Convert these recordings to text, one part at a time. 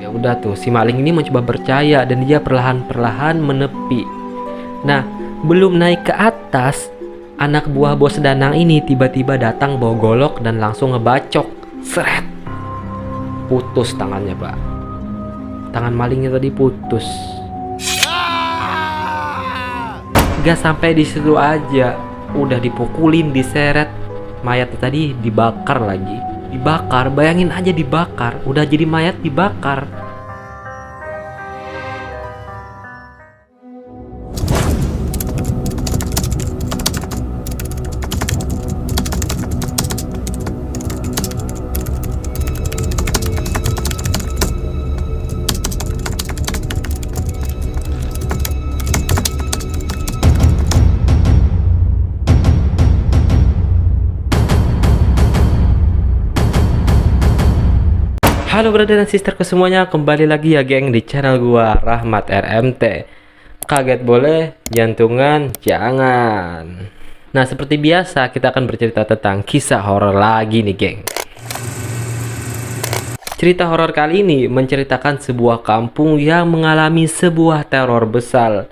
Ya udah tuh, si maling ini mencoba percaya dan dia perlahan-perlahan menepi. Nah, belum naik ke atas, anak buah bos Danang ini tiba-tiba datang bawa golok dan langsung ngebacok. Seret. Putus tangannya, Pak. Tangan malingnya tadi putus. Gak sampai di situ aja, udah dipukulin, diseret, mayat tadi dibakar lagi. Dibakar, bayangin aja dibakar, udah jadi mayat dibakar. Halo brother dan sisterku semuanya, kembali lagi ya geng di channel gua Rahmat RMT. Kaget boleh, jantungan jangan. Nah, seperti biasa kita akan bercerita tentang kisah horor lagi nih geng. Cerita horor kali ini menceritakan sebuah kampung yang mengalami sebuah teror besar.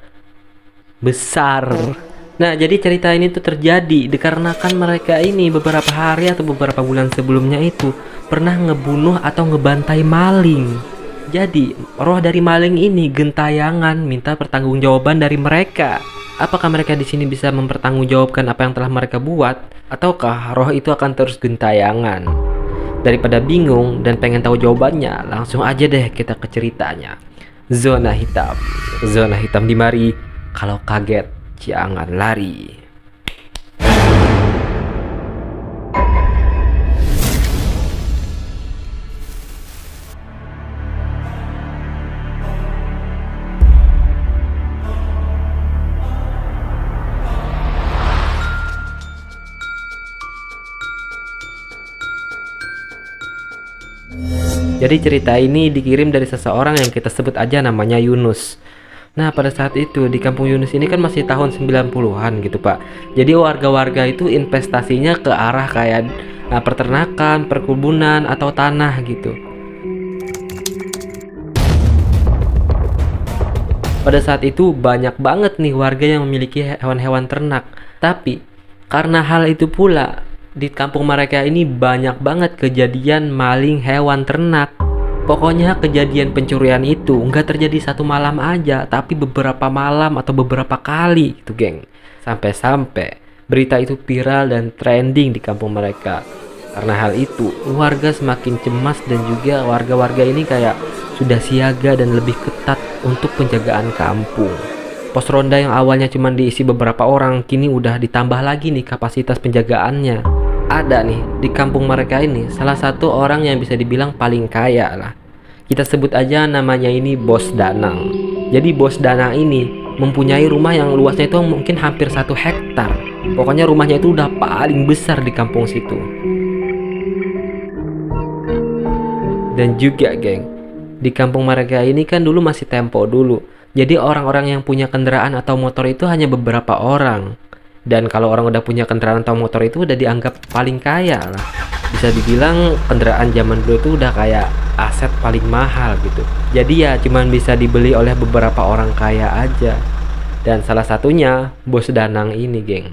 Nah, jadi cerita ini tuh terjadi dikarenakan mereka ini beberapa hari atau beberapa bulan sebelumnya itu pernah ngebunuh atau ngebantai maling. Jadi, roh dari maling ini gentayangan minta pertanggungjawaban dari mereka. Apakah mereka di sini bisa mempertanggungjawabkan apa yang telah mereka buat, ataukah roh itu akan terus gentayangan? Daripada bingung dan pengen tahu jawabannya, langsung aja deh kita ke ceritanya. Zona hitam. Zona hitam di mari. Kalau kaget, jangan lari. Jadi cerita ini dikirim dari seseorang yang kita sebut aja namanya Yunus. Nah, pada saat itu di kampung Yunus ini kan masih tahun 90-an gitu, Pak. Jadi warga-warga itu investasinya ke arah kayak peternakan, perkebunan atau tanah gitu. Pada saat itu banyak banget nih warga yang memiliki hewan-hewan ternak. Tapi karena hal itu pula di kampung mereka ini banyak banget kejadian maling hewan ternak. Pokoknya kejadian pencurian itu nggak terjadi satu malam aja, tapi beberapa malam atau beberapa kali gitu geng. Sampai-sampai berita itu viral dan trending di kampung mereka. Karena hal itu, warga semakin cemas dan juga warga-warga ini kayak sudah siaga dan lebih ketat untuk penjagaan kampung. Pos ronda yang awalnya cuma diisi beberapa orang, kini udah ditambah lagi nih kapasitas penjagaannya. Ada nih di kampung mereka ini salah satu orang yang bisa dibilang paling kaya lah. Kita sebut aja namanya ini Bos Danang. Jadi Bos Danang ini mempunyai rumah yang luasnya itu mungkin hampir 1 hektar. Pokoknya rumahnya itu udah paling besar di kampung situ. Dan juga geng, di kampung mereka ini kan dulu masih tempo dulu. Jadi orang-orang yang punya kendaraan atau motor itu hanya beberapa orang. Dan kalau orang udah punya kendaraan atau motor itu udah dianggap paling kaya lah. Bisa dibilang kendaraan zaman dulu itu udah kayak aset paling mahal gitu. Jadi ya cuman bisa dibeli oleh beberapa orang kaya aja. Dan salah satunya Bos Danang ini geng.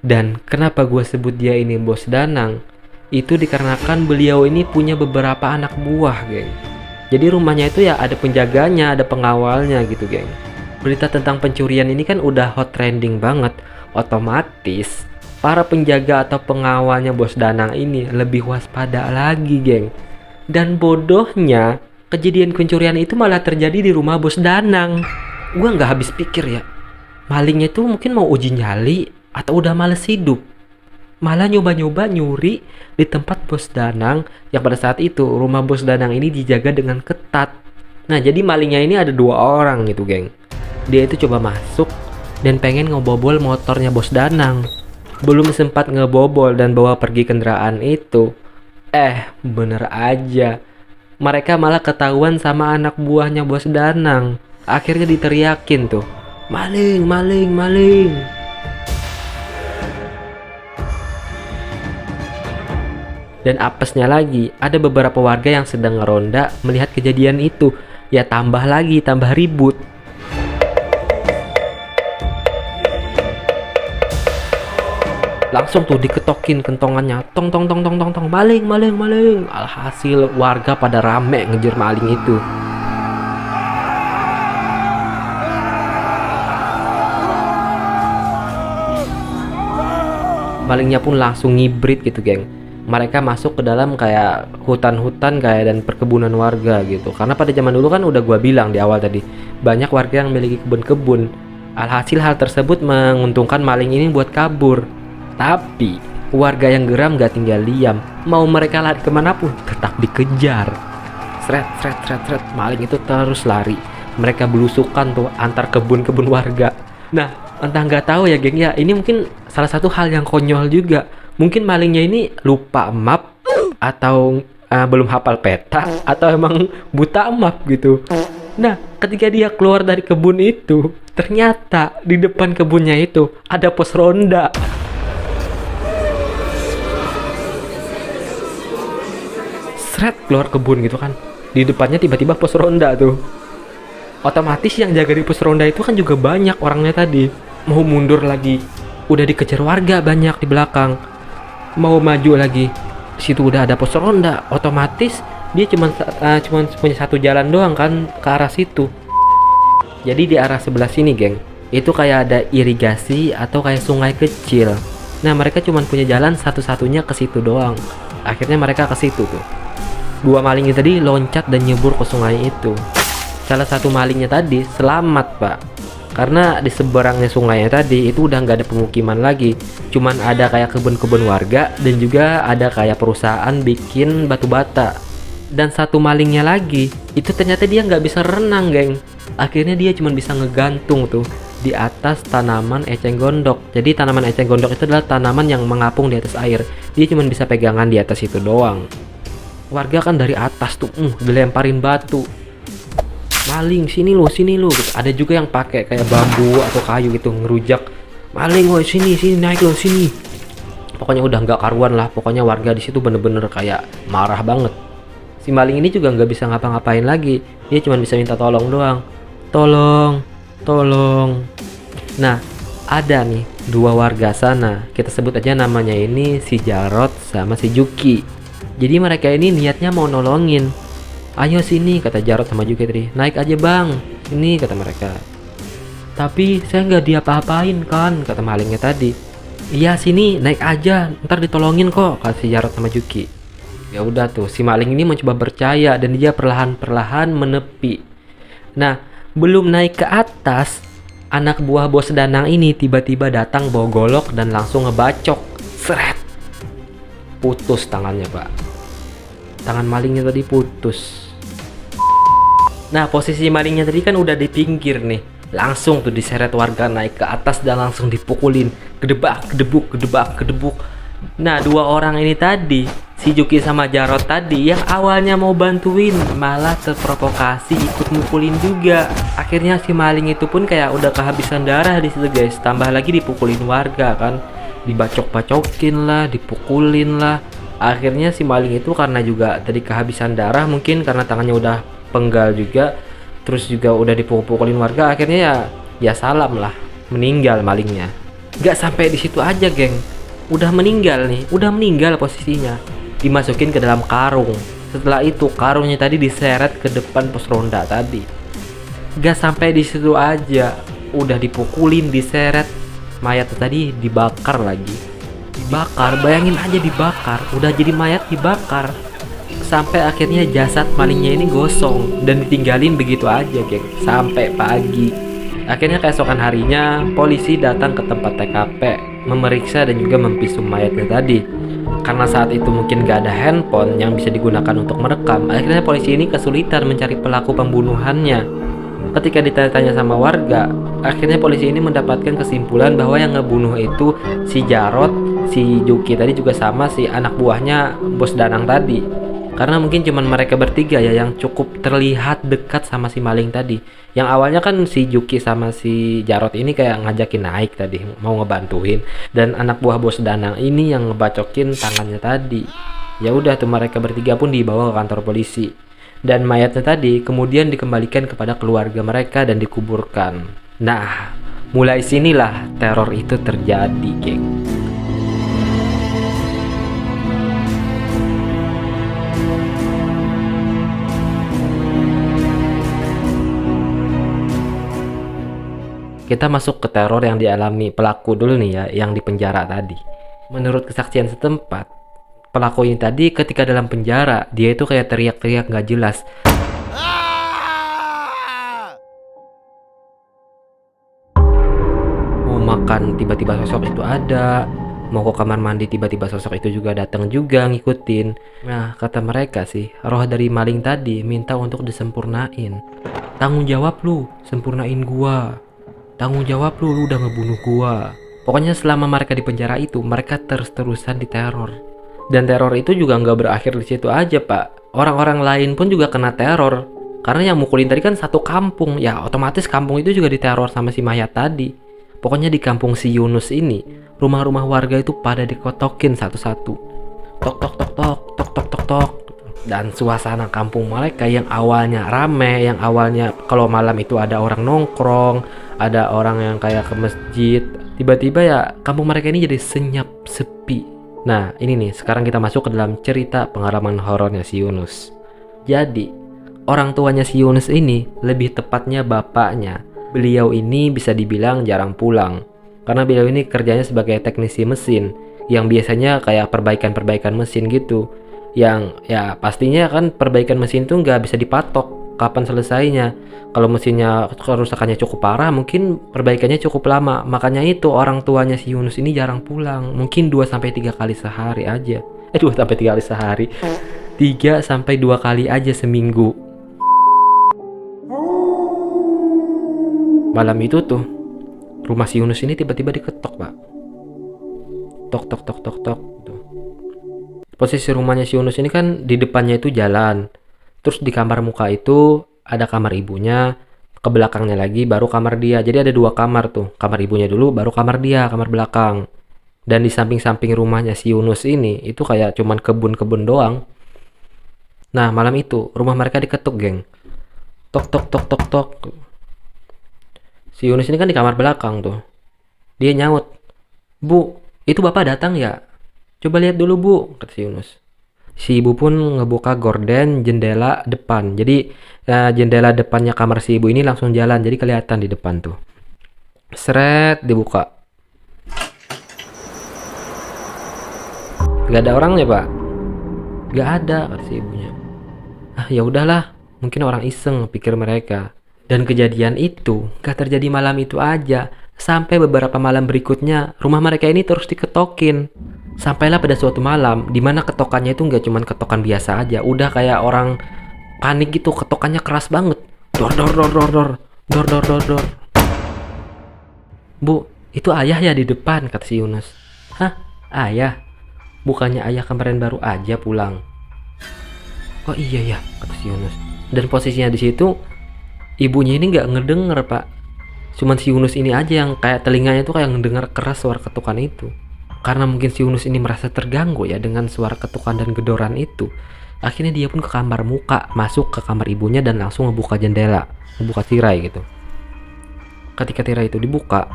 Dan kenapa gue sebut dia ini Bos Danang? Itu dikarenakan beliau ini punya beberapa anak buah geng. Jadi rumahnya itu ya ada penjaganya, ada pengawalnya gitu geng. Berita tentang pencurian ini kan udah hot trending banget. Otomatis para penjaga atau pengawalnya Bos Danang ini lebih waspada lagi geng. Dan bodohnya kejadian pencurian itu malah terjadi di rumah Bos Danang. Gua nggak habis pikir ya, malingnya tuh mungkin mau uji nyali atau udah males hidup, malah nyoba-nyoba nyuri di tempat Bos Danang yang pada saat itu rumah Bos Danang ini dijaga dengan ketat. Nah, jadi malingnya ini ada 2 orang gitu geng. Dia itu coba masuk dan pengen ngebobol motornya Bos Danang. Belum sempat ngebobol dan bawa pergi kendaraan itu, bener aja mereka malah ketahuan sama anak buahnya Bos Danang. Akhirnya diteriakin tuh, maling, maling, maling. Dan apesnya lagi, ada beberapa warga yang sedang ngeronda melihat kejadian itu. Ya tambah ribut. Langsung tuh diketokin kentongannya, tong tong tong tong tong tong, maling maling maling. Alhasil warga pada rame ngejar maling itu. Malingnya pun langsung ngibrit gitu, geng. Mereka masuk ke dalam kayak hutan-hutan kayak dan perkebunan warga gitu. Karena pada zaman dulu kan udah gua bilang di awal tadi, banyak warga yang memiliki kebun-kebun. Alhasil hal tersebut menguntungkan maling ini buat kabur. Tapi warga yang geram gak tinggal diam, mau mereka lari kemanapun tetap dikejar. Sret, maling itu terus lari. Mereka belusukan tuh antar kebun-kebun warga. Nah, entah nggak tahu ya geng ya, ini mungkin salah satu hal yang konyol juga. Mungkin malingnya ini lupa map atau belum hafal peta atau emang buta map gitu. Nah, ketika dia keluar dari kebun itu, ternyata di depan kebunnya itu ada pos ronda. Seret keluar kebun gitu kan, di depannya tiba-tiba pos ronda tuh. Otomatis yang jaga di pos ronda itu kan juga banyak orangnya tadi. Mau mundur lagi, udah dikejar warga banyak di belakang. Mau maju lagi, di situ udah ada pos ronda. Otomatis dia cuman punya satu jalan doang kan ke arah situ. Jadi di arah sebelah sini, geng, itu kayak ada irigasi atau kayak sungai kecil. Nah, mereka cuman punya jalan satu-satunya ke situ doang. Akhirnya mereka ke situ tuh. Dua maling tadi loncat dan nyebur ke sungai itu. Salah satu malingnya tadi selamat, Pak. Karena di seberangnya sungainya tadi itu udah nggak ada pemukiman lagi. Cuman ada kayak kebun-kebun warga dan juga ada kayak perusahaan bikin batu bata. Dan satu malingnya lagi, itu ternyata dia nggak bisa renang, geng. Akhirnya dia cuma bisa ngegantung tuh di atas tanaman eceng gondok. Jadi tanaman eceng gondok itu adalah tanaman yang mengapung di atas air. Dia cuma bisa pegangan di atas itu doang. Warga kan dari atas tuh, dilemparin batu. Maling, sini lo gitu. Ada juga yang pakai kayak bambu atau kayu gitu ngerujak. Maling, woi sini naik lo sini. Pokoknya udah nggak karuan lah. Pokoknya warga di situ bener-bener kayak marah banget. Si maling ini juga nggak bisa ngapa-ngapain lagi. Dia cuma bisa minta tolong doang. Tolong. Nah, ada nih dua warga sana. Kita sebut aja namanya ini si Jarot sama si Juki. Jadi mereka ini niatnya mau nolongin. Ayo sini, kata Jarot sama Juki tadi. Naik aja bang, ini kata mereka. Tapi saya nggak diapa-apain kan, kata malingnya tadi. Iya sini, naik aja, ntar ditolongin kok, kata si Jarot sama Juki. Ya udah tuh, si maling ini mencoba percaya dan dia perlahan-perlahan menepi. Nah, belum naik ke atas, anak buah bos Danang ini tiba-tiba datang bawa golok dan langsung ngebacok. Seret. Putus tangannya, Pak. Tangan malingnya tadi putus. Nah, posisi malingnya tadi kan udah di pinggir nih. Langsung tuh diseret warga naik ke atas dan langsung dipukulin. Gedebak, gedebuk. Nah, dua orang ini tadi, si Juki sama Jarot tadi yang awalnya mau bantuin, malah terprovokasi ikut mukulin juga. Akhirnya si maling itu pun kayak udah kehabisan darah di situ, guys. Tambah lagi dipukulin warga kan. Dibacok-bacokin lah, dipukulin lah. Akhirnya si maling itu karena juga tadi kehabisan darah, mungkin karena tangannya udah penggal juga, terus juga udah dipukul-pukulin warga, akhirnya ya salam lah, meninggal malingnya. Gak sampai di situ aja, geng. Udah meninggal posisinya. Dimasukin ke dalam karung. Setelah itu karungnya tadi diseret ke depan pos ronda tadi. Gak sampai di situ aja, udah dipukulin, diseret. Mayat tadi dibakar lagi. Dibakar, bayangin aja dibakar. Udah jadi mayat dibakar. Sampai akhirnya jasad malingnya ini gosong dan ditinggalin begitu aja, geng. Sampai pagi. Akhirnya keesokan harinya polisi datang ke tempat TKP, memeriksa dan juga memvisum mayatnya tadi. Karena saat itu mungkin gak ada handphone yang bisa digunakan untuk merekam, akhirnya polisi ini kesulitan mencari pelaku pembunuhannya. Ketika ditanya-tanya sama warga, akhirnya polisi ini mendapatkan kesimpulan bahwa yang ngebunuh itu si Jarot, si Juki tadi juga sama si anak buahnya bos Danang tadi. Karena mungkin cuman mereka bertiga ya yang cukup terlihat dekat sama si maling tadi. Yang awalnya kan si Juki sama si Jarot ini kayak ngajakin naik tadi, mau ngebantuin. Dan anak buah bos Danang ini yang ngebacokin tangannya tadi. Ya udah tuh mereka bertiga pun dibawa ke kantor polisi. Dan mayatnya tadi kemudian dikembalikan kepada keluarga mereka dan dikuburkan. Nah, mulai sinilah teror itu terjadi, geng. Kita masuk ke teror yang dialami pelaku dulu nih ya, yang di penjara tadi. Menurut kesaksian setempat, pelaku ini tadi ketika dalam penjara, dia itu kayak teriak-teriak gak jelas. Mau makan, tiba-tiba sosok itu ada. Mau ke kamar mandi, tiba-tiba sosok itu juga datang juga ngikutin. Nah, kata mereka sih, roh dari maling tadi minta untuk disempurnain. Tanggung jawab lu, sempurnain gua. Tanggung jawab lu udah ngebunuh gua. Pokoknya selama mereka di penjara itu, mereka terus-terusan diteror. Dan teror itu juga nggak berakhir di situ aja, Pak. Orang-orang lain pun juga kena teror. Karena yang mukulin tadi kan satu kampung. Ya otomatis kampung itu juga diteror sama si mayat tadi. Pokoknya di kampung si Yunus ini, rumah-rumah warga itu pada dikotokin satu-satu. Tok tok tok tok, tok tok tok tok. Dan suasana kampung mereka yang awalnya rame, yang awalnya kalau malam itu ada orang nongkrong, ada orang yang kayak ke masjid, tiba-tiba ya kampung mereka ini jadi senyap, sepi. Nah ini nih, sekarang kita masuk ke dalam cerita pengalaman horornya si Yunus. Jadi orang tuanya si Yunus ini, lebih tepatnya bapaknya, beliau ini bisa dibilang jarang pulang. Karena beliau ini kerjanya sebagai teknisi mesin, yang biasanya kayak perbaikan-perbaikan mesin gitu. Yang ya pastinya kan perbaikan mesin tuh nggak bisa dipatok kapan selesainya. Kalau mesinnya kerusakannya cukup parah, mungkin perbaikannya cukup lama. Makanya itu orang tuanya si Yunus ini jarang pulang. Mungkin 2-3 kali sehari aja. 2-3 kali sehari. 3-2 kali aja seminggu. Malam itu tuh, rumah si Yunus ini tiba-tiba diketok, Pak. Tok tok tok tok tok tuh. Posisi rumahnya si Yunus ini kan di depannya itu jalan. Terus di kamar muka itu ada kamar ibunya, ke belakangnya lagi baru kamar dia. Jadi ada 2 kamar tuh. Kamar ibunya dulu baru kamar dia, kamar belakang. Dan di samping-samping rumahnya si Yunus ini itu kayak cuman kebun-kebun doang. Nah, malam itu rumah mereka diketuk, geng. Tok tok tok tok tok. Si Yunus ini kan di kamar belakang tuh. Dia nyaut, "Bu, itu bapak datang ya? Coba lihat dulu, Bu," kata si Yunus. Si ibu pun ngebuka gorden jendela depan. Jadi jendela depannya kamar si ibu ini langsung jalan. Jadi kelihatan di depan tuh. Seret dibuka. Gak ada orangnya, Pak. Gak ada, kata si ibunya. Ah, ya udahlah, mungkin orang iseng, pikir mereka. Dan kejadian itu gak terjadi malam itu aja. Sampai beberapa malam berikutnya, rumah mereka ini terus diketokin. Sampailah pada suatu malam, dimana ketokannya itu nggak cuman ketokan biasa aja, udah kayak orang panik gitu, ketokannya keras banget. Dor dor dor dor dor, dor dor dor dor. "Bu, itu ayah ya di depan," kata si Yunus. "Hah? Ayah? Bukannya ayah kemarin baru aja pulang?" "Oh iya ya," kata si Yunus. Dan posisinya di situ, ibunya ini nggak ngedenger, Pak. Cuman si Yunus ini aja yang kayak telinganya tuh kayak ngedengar keras suara ketukan itu. Karena mungkin si Yunus ini merasa terganggu ya dengan suara ketukan dan gedoran itu. Akhirnya dia pun ke kamar muka, masuk ke kamar ibunya dan langsung ngebuka jendela, ngebuka tirai gitu. Ketika tirai itu dibuka,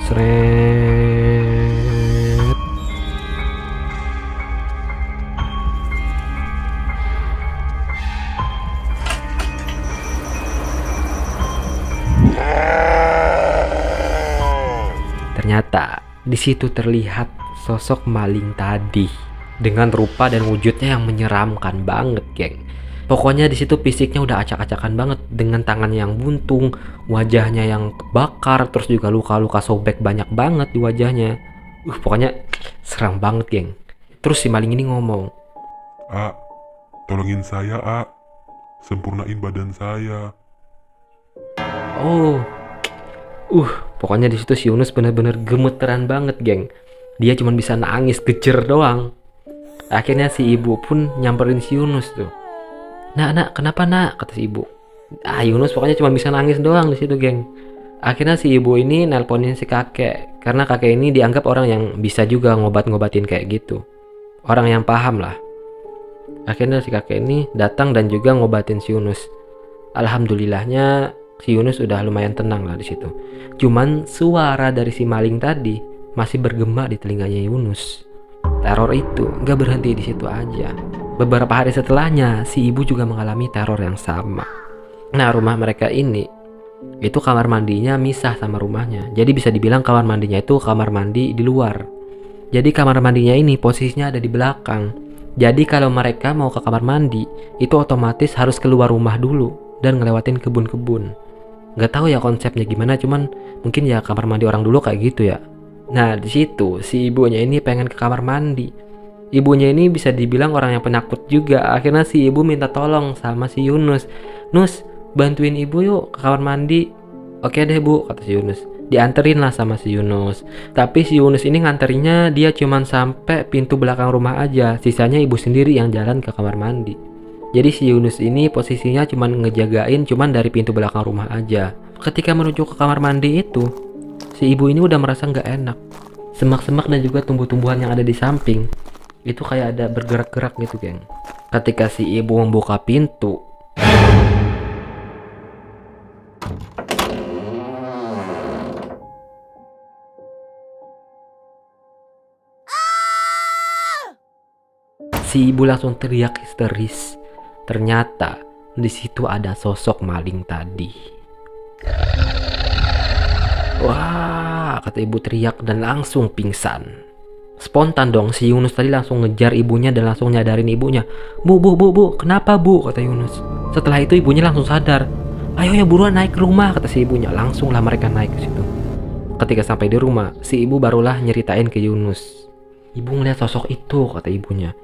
seret, ternyata di situ terlihat sosok maling tadi dengan rupa dan wujudnya yang menyeramkan banget, geng. Pokoknya di situ fisiknya udah acak-acakan banget dengan tangan yang buntung, wajahnya yang kebakar, terus juga luka-luka sobek banyak banget di wajahnya. Pokoknya seram banget, geng. Terus si maling ini ngomong, "A, tolongin saya, A. Sempurnain badan saya." "Oh, pokoknya di situ si Yunus bener-bener gemeteran banget, geng. Dia cuma bisa nangis gejer doang. Akhirnya si ibu pun nyamperin si Yunus tuh. Nak, kenapa nak?" kata si ibu. Yunus pokoknya cuma bisa nangis doang di situ, geng. Akhirnya si ibu ini nelponin si kakek, karena kakek ini dianggap orang yang bisa juga ngobat-ngobatin kayak gitu. Orang yang paham lah. Akhirnya si kakek ini datang dan juga ngobatin si Yunus. Alhamdulillahnya si Yunus udah lumayan tenang lah di situ. Cuman suara dari si maling tadi masih bergema di telinganya Yunus. Teror itu gak berhenti di situ aja. Beberapa hari setelahnya si ibu juga mengalami teror yang sama. Nah, rumah mereka ini itu kamar mandinya misah sama rumahnya. Jadi bisa dibilang kamar mandinya itu kamar mandi di luar. Jadi kamar mandinya ini posisinya ada di belakang. Jadi kalau mereka mau ke kamar mandi, itu otomatis harus keluar rumah dulu dan ngelewatin kebun-kebun. Gak tahu ya konsepnya gimana, cuman mungkin ya kamar mandi orang dulu kayak gitu ya. Nah, di situ si ibunya ini pengen ke kamar mandi. Ibunya ini bisa dibilang orang yang penakut juga. Akhirnya si ibu minta tolong sama si Yunus. Nus, bantuin ibu yuk ke kamar mandi. Oke deh bu, kata si Yunus. Dianterin lah sama si Yunus. Tapi si Yunus ini nganterinnya dia cuman sampai pintu belakang rumah aja. Sisanya ibu sendiri yang jalan ke kamar mandi. Jadi si Yunus ini posisinya cuman ngejagain cuman dari pintu belakang rumah aja. Ketika menuju ke kamar mandi itu, si ibu ini udah merasa nggak enak. Semak-semak dan juga tumbuh-tumbuhan yang ada di samping itu kayak ada bergerak-gerak gitu, geng. Ketika si ibu membuka pintu, si ibu langsung teriak histeris. Ternyata di situ ada sosok maling tadi. Wah, kata ibu teriak dan langsung pingsan. Spontan dong, si Yunus tadi langsung ngejar ibunya dan langsung nyadarin ibunya. Bu, kenapa bu? Kata Yunus. Setelah itu ibunya langsung sadar. Ayo ya buruan naik ke rumah, kata si ibunya. Langsunglah mereka naik ke situ. Ketika sampai di rumah, si ibu barulah nyeritain ke Yunus. Ibu ngeliat sosok itu, kata ibunya.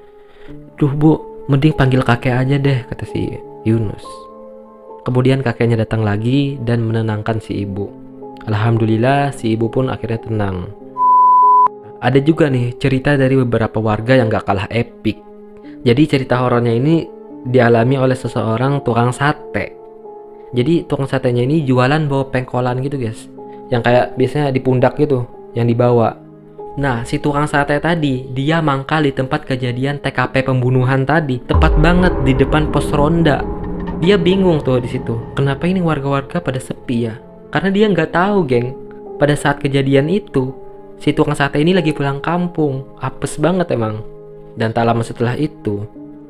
Duh bu, mending panggil kakek aja deh, kata si Yunus. Kemudian kakeknya datang lagi dan menenangkan si ibu. Alhamdulillah si ibu pun akhirnya tenang. Ada juga nih cerita dari beberapa warga yang gak kalah epik. Jadi cerita horornya ini dialami oleh seseorang tukang sate. Jadi tukang satenya ini jualan bawa pengkolan gitu guys, yang kayak biasanya di pundak gitu, yang dibawa. Nah, si tukang sate tadi, dia mangkal di tempat kejadian TKP pembunuhan tadi, tepat banget di depan pos ronda. Dia bingung tuh di situ, kenapa ini warga-warga pada sepi ya? Karena dia nggak tahu, geng, pada saat kejadian itu, si tukang sate ini lagi pulang kampung, apes banget emang. Dan tak lama setelah itu,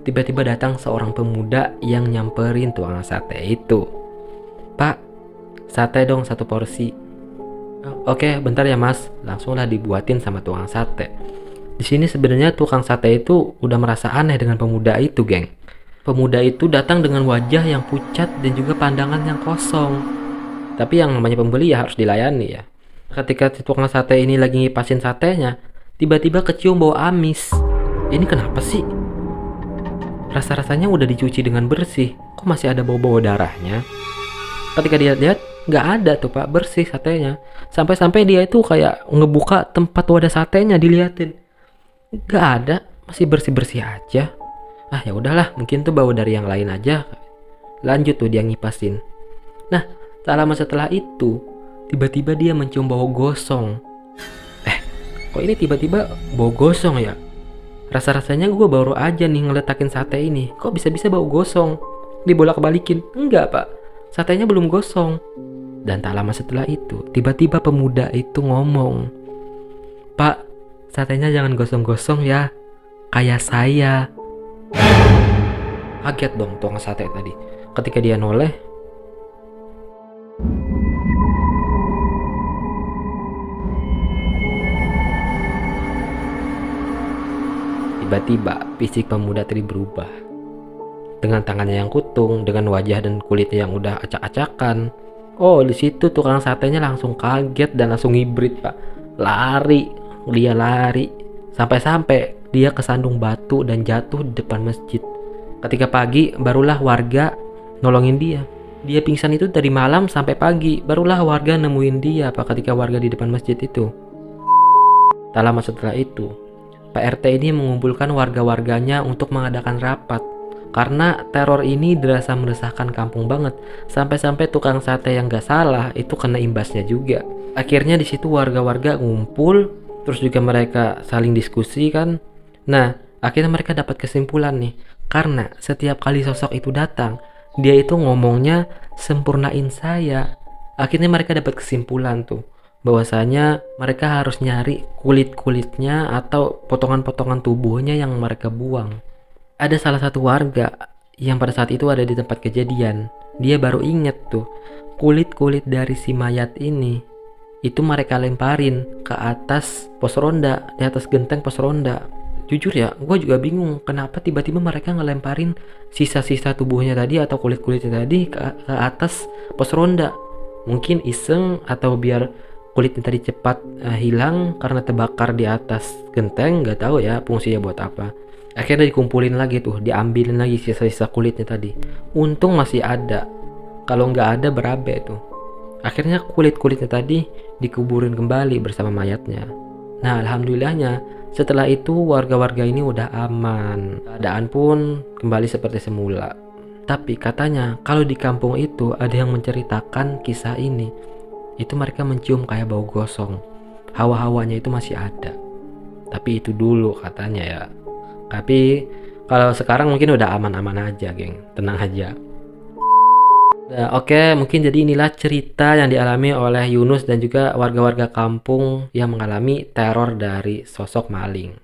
tiba-tiba datang seorang pemuda yang nyamperin tukang sate itu. Pak, sate dong 1 porsi. Oke, bentar ya mas. Langsunglah dibuatin sama tukang sate. Di sini sebenarnya tukang sate itu udah merasa aneh dengan pemuda itu, geng. Pemuda itu datang dengan wajah yang pucat dan juga pandangan yang kosong. Tapi yang namanya pembeli ya harus dilayani ya. Ketika si tukang sate ini lagi ngipasin satenya, tiba-tiba kecium bau amis. Ini kenapa sih? Rasa-rasanya udah dicuci dengan bersih, kok masih ada bau-bau darahnya? Ketika dia lihat, nggak ada tuh pak, bersih satenya. Sampai-sampai dia itu kayak ngebuka tempat wadah satenya, diliatin. Nggak ada, masih bersih-bersih aja. Ah ya udahlah, mungkin tuh bau dari yang lain aja. Lanjut tuh dia ngipasin. Nah, tak lama setelah itu, tiba-tiba dia mencium bau gosong. Kok ini tiba-tiba bau gosong ya? Rasa-rasanya gue baru aja nih ngeletakin sate ini. Kok bisa-bisa bau gosong? Dibolak-balikin. Enggak pak, satenya belum gosong. Dan tak lama setelah itu, tiba-tiba pemuda itu ngomong, Pak, satenya jangan gosong-gosong ya, kayak saya. Kaget dong tukang sate tadi. Ketika dia noleh, tiba-tiba fisik pemuda tadi berubah. Dengan tangannya yang kutung, dengan wajah dan kulitnya yang udah acak-acakan. Oh, di situ tukang satenya langsung kaget dan langsung hibrid, Pak. Dia lari. Sampai-sampai dia kesandung batu dan jatuh di depan masjid. Ketika pagi, barulah warga nolongin dia. Dia pingsan itu dari malam sampai pagi, barulah warga nemuin dia, Pak, ketika warga di depan masjid itu. Tak lama setelah itu, Pak RT ini mengumpulkan warga-warganya untuk mengadakan rapat. Karena teror ini dirasa meresahkan kampung banget, sampai-sampai tukang sate yang gak salah itu kena imbasnya juga. Akhirnya di situ warga-warga ngumpul, terus juga mereka saling diskusi kan. Nah, Akhirnya mereka dapat kesimpulan nih, karena setiap kali sosok itu datang, dia itu ngomongnya sempurnain saya. Akhirnya mereka dapat kesimpulan tuh, bahwasanya mereka harus nyari kulit-kulitnya atau potongan-potongan tubuhnya yang mereka buang. Ada salah satu warga yang pada saat itu ada di tempat kejadian. Dia baru inget tuh, kulit-kulit dari si mayat ini itu mereka lemparin ke atas pos ronda, di atas genteng pos ronda. Jujur ya, gue juga bingung kenapa tiba-tiba mereka ngelemparin sisa-sisa tubuhnya tadi atau kulit-kulitnya tadi ke atas pos ronda. Mungkin iseng atau biar kulitnya tadi cepat hilang karena terbakar di atas genteng, nggak tahu ya fungsinya buat apa. Akhirnya dikumpulin lagi tuh, diambilin lagi sisa-sisa kulitnya tadi. Untung masih ada, kalau nggak ada berabe tuh. Akhirnya kulit-kulitnya tadi dikuburin kembali bersama mayatnya. Nah, alhamdulillahnya setelah itu warga-warga ini udah aman. Keadaan pun kembali seperti semula. Tapi katanya kalau di kampung itu ada yang menceritakan kisah ini. Itu mereka mencium kayak bau gosong. Hawa-hawanya itu masih ada. Tapi itu dulu katanya ya. Tapi kalau sekarang mungkin udah aman-aman aja, geng. Tenang aja. Nah, oke, mungkin jadi inilah cerita yang dialami oleh Yunus dan juga warga-warga kampung yang mengalami teror dari sosok maling.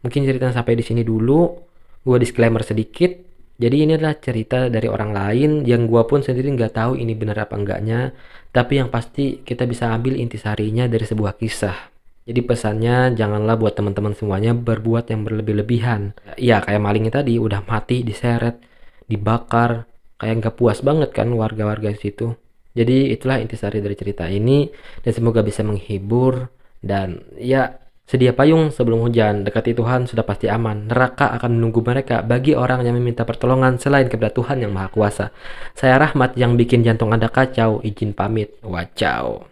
Mungkin ceritanya sampai di sini dulu. Gua disclaimer sedikit. Jadi ini adalah cerita dari orang lain yang gua pun sendiri nggak tahu ini benar apa enggaknya. Tapi yang pasti kita bisa ambil intisarinya dari sebuah kisah. Jadi pesannya janganlah buat teman-teman semuanya berbuat yang berlebih-lebihan. Ya kayak malingnya tadi udah mati, diseret, dibakar. Kayak nggak puas banget kan warga-warga di situ. Jadi itulah intisari dari cerita ini dan semoga bisa menghibur dan ya sedia payung sebelum hujan. Dekati Tuhan sudah pasti aman. Neraka akan menunggu mereka bagi orang yang meminta pertolongan selain kepada Tuhan yang Maha Kuasa. Saya Rahmat yang bikin jantung Anda kacau. Izin pamit. Wacau.